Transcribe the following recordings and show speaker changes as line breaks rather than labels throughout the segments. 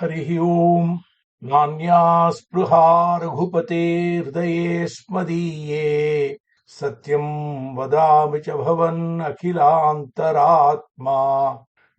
हरिः ओम् नान्या स्पृहा रघुपतेर्हृदये स्मदीये सत्यं वदामि च भवन् अखिलान्तरात्मा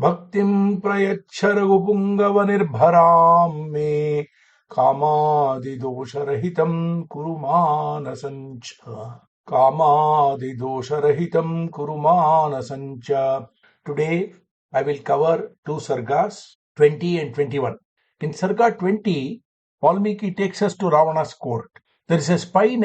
भक्तिं प्रयच्छ रघुपुङ्गवनिर्भरां मे कामादिदोषरहितं कुरु मानसञ्च Today I will cover two Sargas, 20 and 21. In Sarga 20, Valmiki takes us to Ravana's court. There is a spy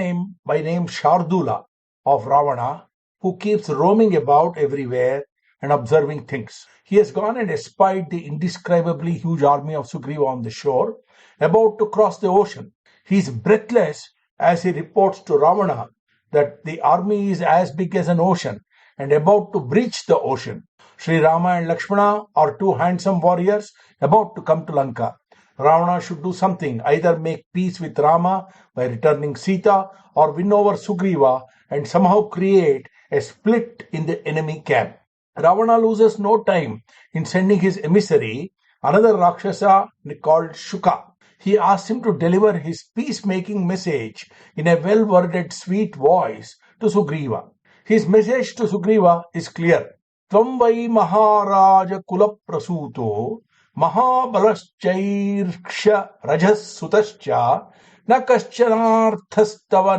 by name Shardula of Ravana who keeps roaming about everywhere and observing things. He has gone and espied the indescribably huge army of Sugriva on the shore, about to cross the ocean. He is breathless as he reports to Ravana that the army is as big as an ocean and about to breach the ocean. Sri Rama and Lakshmana are two handsome warriors about to come to Lanka. Ravana should do something, either make peace with Rama by returning Sita or win over Sugriva and somehow create a split in the enemy camp. Ravana loses no time in sending his emissary, another Rakshasa called Shuka. He asks him to deliver his peacemaking message in a well-worded, sweet voice to Sugriva. His message to Sugriva is clear. Tvam vai maharaja kulaprasuto mahabalaschairksha rajasutascha na kaschanarthastava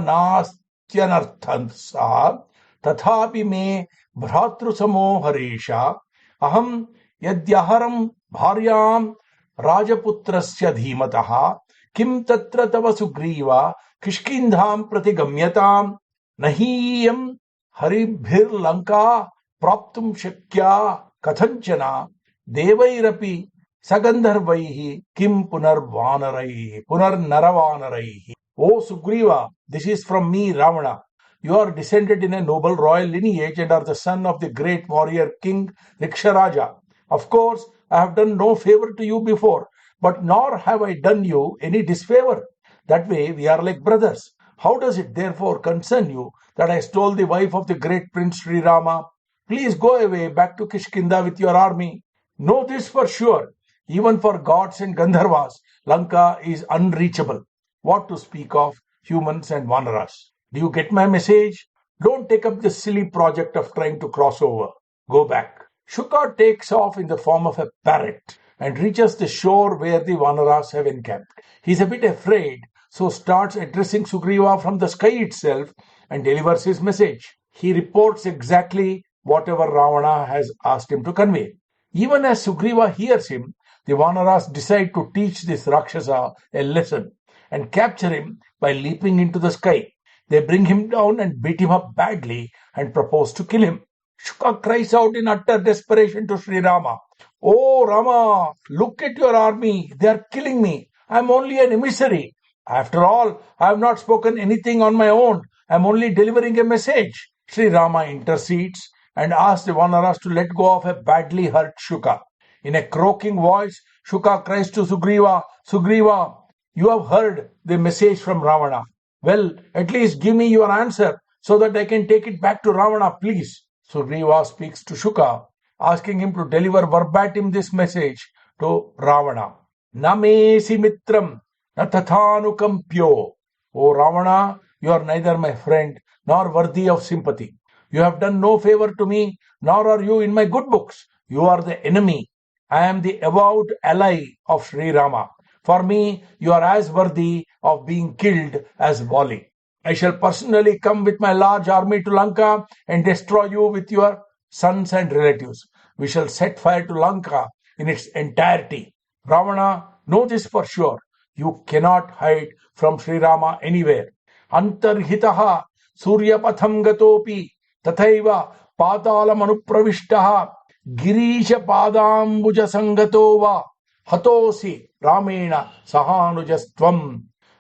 nastyanarthansa tathapi me bhratrusamo haresha aham yadyaharam bharyam rajaputrasya dhimataha kim tatra tava sugriva kishkindham pratigamyatam nahiyam हरिभिर Lanka प्राप्तुम शक्या कथंचना देवैरपि सगंधर्वैः Kim पुनर्नरवानरैः. O Sugriva, this is from me, Ravana. You are descended in a noble royal lineage and are the son of the great warrior king Riksharaja. Of course, I have done no favor to you before, but nor have I done you any disfavor. That way we are like brothers. How does it therefore concern you that I stole the wife of the great Prince Sri Rama? Please go away back to Kishkinda with your army. Know this for sure, even for gods and Gandharvas, Lanka is unreachable. What to speak of humans and Vanaras? Do you get my message? Don't take up this silly project of trying to cross over. Go back. Shuka takes off in the form of a parrot and reaches the shore where the Vanaras have encamped. He's a bit afraid, so starts addressing Sugriva from the sky itself and delivers his message. He reports exactly whatever Ravana has asked him to convey. Even as Sugriva hears him, the Vanaras decide to teach this Rakshasa a lesson and capture him by leaping into the sky. They bring him down and beat him up badly and propose to kill him. Shuka cries out in utter desperation to Sri Rama, "Oh Rama, look at your army. They are killing me. I am only an emissary. After all, I have not spoken anything on my own. I am only delivering a message." Sri Rama intercedes and asks the Vanaras to let go of a badly hurt Shuka. In a croaking voice, Shuka cries to Sugriva, "Sugriva, you have heard the message from Ravana. Well, at least give me your answer so that I can take it back to Ravana, please." Sugriva speaks to Shuka, asking him to deliver verbatim this message to Ravana. "Namesi mitram Natathanukampyo." O Ravana, you are neither my friend nor worthy of sympathy. You have done no favor to me, nor are you in my good books. You are the enemy. I am the avowed ally of Sri Rama. For me, you are as worthy of being killed as Vali. I shall personally come with my large army to Lanka and destroy you with your sons and relatives. We shall set fire to Lanka in its entirety. Ravana, know this for sure. You cannot hide from Sri Rama anywhere. Antarhitaha suryapatham gatopi tathaiva patalam anupravishtaha girisha padambuja sangato va hatosi ramena sahanujastvam.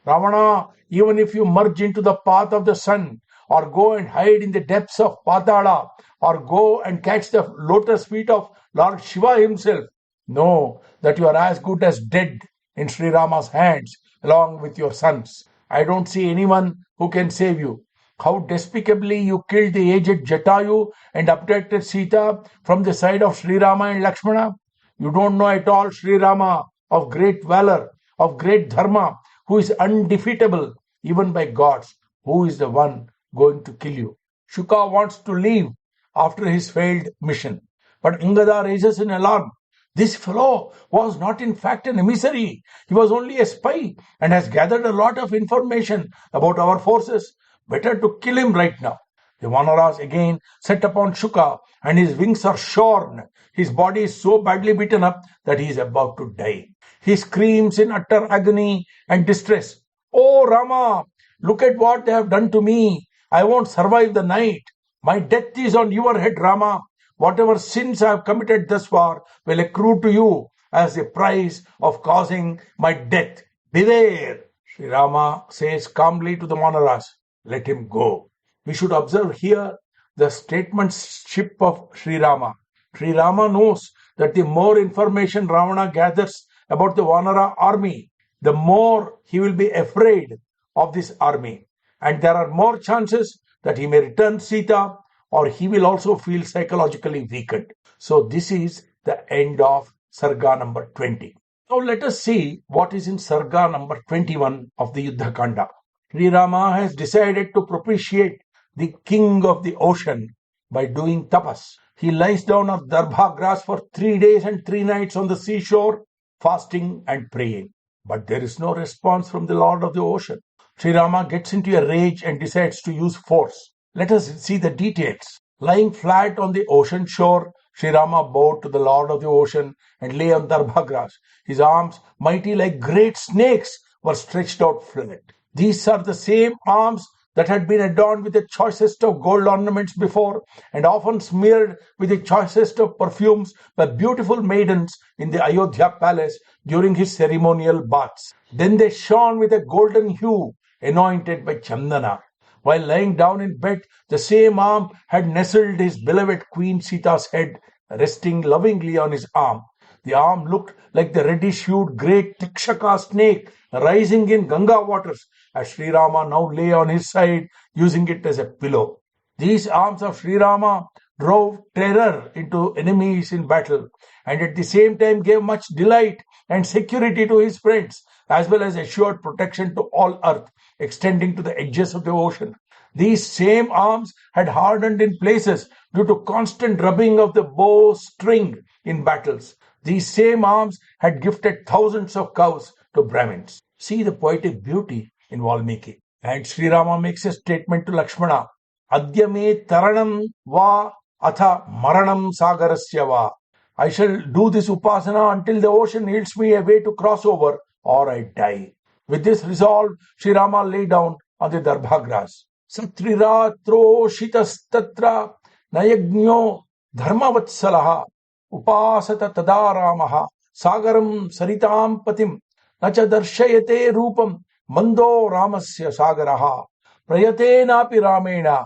Ravana, even if you merge into the path of the sun, or go and hide in the depths of Patala, or go and catch the lotus feet of Lord Shiva himself, know that you are as good as dead in Sri Rama's hands, along with your sons. I don't see anyone who can save you. How despicably you killed the aged Jatayu and abducted Sita from the side of Sri Rama and Lakshmana. You don't know at all Sri Rama. of great valor, of great dharma, who is undefeatable even by gods. Who is the one going to kill you? Shuka wants to leave after his failed mission. But Angada raises an alarm. This fellow was not in fact an emissary. He was only a spy and has gathered a lot of information about our forces. Better to kill him right now. The Vanaras again set upon Shuka, and his wings are shorn. His body is so badly beaten up that he is about to die. He screams in utter agony and distress. Oh Rama, look at what they have done to me. I won't survive the night. My death is on your head, Rama. Whatever sins I have committed thus far will accrue to you as the price of causing my death. Beware! Sri Rama says calmly to the Vanaras, let him go. We should observe here the statesmanship of Sri Rama. Sri Rama knows that the more information Ravana gathers about the Vanara army, the more he will be afraid of this army. And there are more chances that he may return Sita, or he will also feel psychologically weakened. So this is the end of Sarga number 20. Now let us see what is in Sarga number 21 of the Yuddha Kanda. Sri Rama has decided to propitiate the king of the ocean by doing tapas. He lies down on darbha grass for 3 days and 3 nights on the seashore, fasting and praying. But there is no response from the Lord of the ocean. Sri Rama gets into a rage and decides to use force. Let us see the details. Lying flat on the ocean shore, Sri Rama bowed to the Lord of the ocean and lay on darbha grass. His arms, mighty like great snakes, were stretched out flat. These are the same arms that had been adorned with the choicest of gold ornaments before, and often smeared with the choicest of perfumes by beautiful maidens in the Ayodhya palace during his ceremonial baths. Then they shone with a golden hue, anointed by Chandana. While lying down in bed, the same arm had nestled his beloved Queen Sita's head, resting lovingly on his arm. The arm looked like the reddish-hued great Tikshaka snake rising in Ganga waters, as Sri Rama now lay on his side, using it as a pillow. These arms of Sri Rama drove terror into enemies in battle, and at the same time gave much delight and security to his friends, as well as assured protection to all earth, extending to the edges of the ocean. These same arms had hardened in places due to constant rubbing of the bow string in battles. These same arms had gifted thousands of cows to Brahmins. See the poetic beauty in Valmiki. And Sri Rama makes a statement to Lakshmana. Adya me taranam va atha maranam sagarasya va. I shall do this upasana until the ocean yields me a way to cross over, or I die. With this resolve, Sri Rama lay down on the darbha grass. Satriratro shitastatra nayagnyo dharmavatsalaha upasata tadaramaha sagaram saritam patim nacha darshayate rupam mando ramasya sagaraha prayatenapi ramena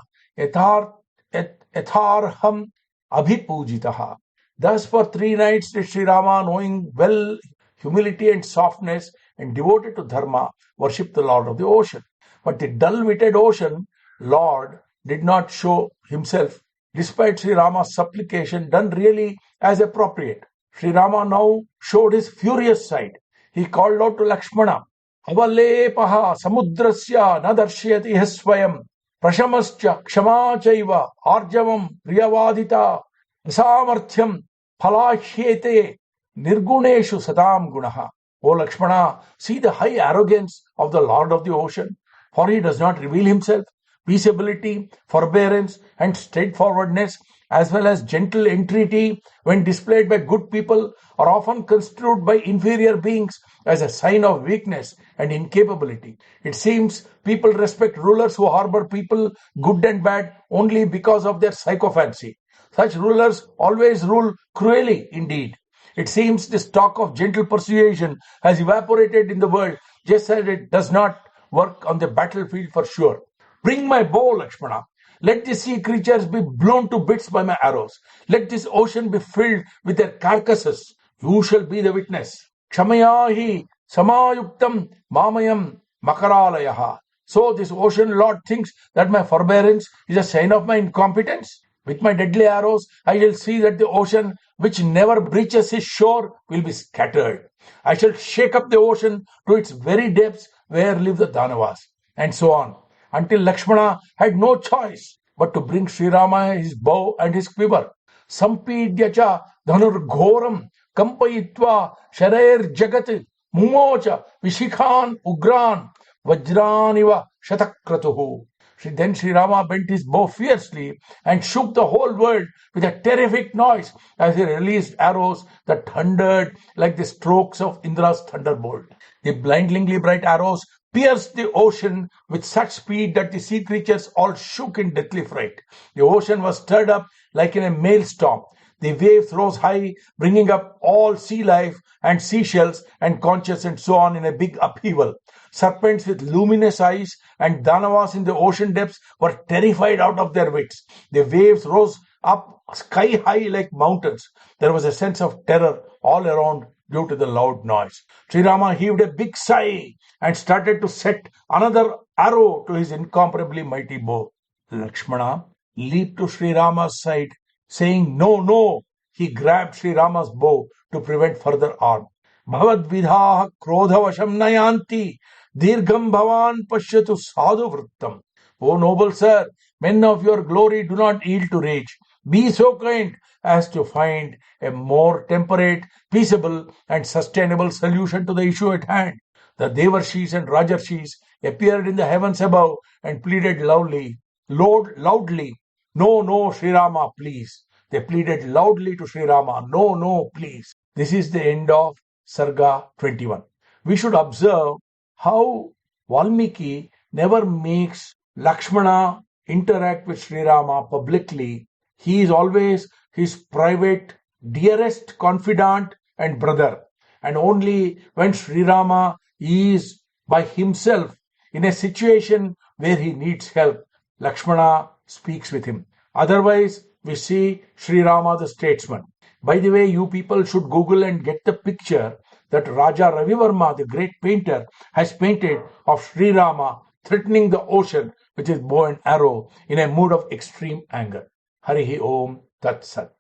yatharham abhipujitaha. Thus for 3 nights did Sri Rama, knowing well humility and softness and devoted to dharma, worship the Lord of the ocean. But the dull-witted ocean Lord did not show himself, despite Sri Rama's supplication done really as appropriate. Sri Rama now showed his furious side. He called out to Lakshmana, Avalepaha samudrasya na darshayati swayam prashamascha kshama chaiva arjavam priyavadita asamarthyam phalahyete nirguneshu sadam gunaha. O Lakshmana, see the high arrogance of the Lord of the ocean, for he does not reveal himself. Peaceability, forbearance, and straightforwardness, as well as gentle entreaty, when displayed by good people, are often construed by inferior beings as a sign of weakness and incapability. It seems people respect rulers who harbor people, good and bad, only because of their sycophancy. Such rulers always rule cruelly indeed. It seems this talk of gentle persuasion has evaporated in the world, just as it does not work on the battlefield for sure. Bring my bow, Lakshmana. Let the sea creatures be blown to bits by my arrows. Let this ocean be filled with their carcasses. You shall be the witness. Kshamaya samayuktam mamayam makaralayaha. So this ocean lord thinks that my forbearance is a sign of my incompetence. With my deadly arrows, I shall see that the ocean, which never breaches his shore, will be scattered. I shall shake up the ocean to its very depths where live the Danavas, and so on, until Lakshmana had no choice but to bring Sri Rama his bow and his quiver. Sampidya cha dhanurghoram kampayitva sharair jagat mumocha vishikhan ugran vajraniva shatakratuhu. Then Sri Rama bent his bow fiercely and shook the whole world with a terrific noise as he released arrows that thundered like the strokes of Indra's thunderbolt. The blindingly bright arrows pierced the ocean with such speed that the sea creatures all shook in deathly fright. The ocean was stirred up like in a maelstrom. The waves rose high, bringing up all sea life and seashells and conches and so on in a big upheaval. Serpents with luminous eyes and Danavas in the ocean depths were terrified out of their wits. The waves rose up sky high like mountains. There was a sense of terror all around due to the loud noise. Sri Rama heaved a big sigh and started to set another arrow to his incomparably mighty bow. Lakshmana leaped to Sri Rama's side, saying, "No, no." He grabbed Sri Rama's bow to prevent further harm. Bhavad vidha krodhavasham nayanti dirgham bhavan pashyatu sadhu vrittam. O noble sir, men of your glory, do not yield to rage. Be so kind as to find a more temperate, peaceable, and sustainable solution to the issue at hand. The Devarshis and Rajarshis appeared in the heavens above and pleaded loudly, "No, no, Sri Rama, please." They pleaded loudly to Sri Rama, "No, no, please." This is the end of Sarga 21. We should observe how Valmiki never makes Lakshmana interact with Sri Rama publicly. He is always his private, dearest confidant and brother. And only when Sri Rama is by himself in a situation where he needs help, Lakshmana speaks with him. Otherwise, we see Sri Rama the statesman. By the way, you people should Google and get the picture that Raja Ravi Verma, the great painter, has painted of Sri Rama threatening the ocean with his bow and arrow in a mood of extreme anger. Harihi Om Tat Sat.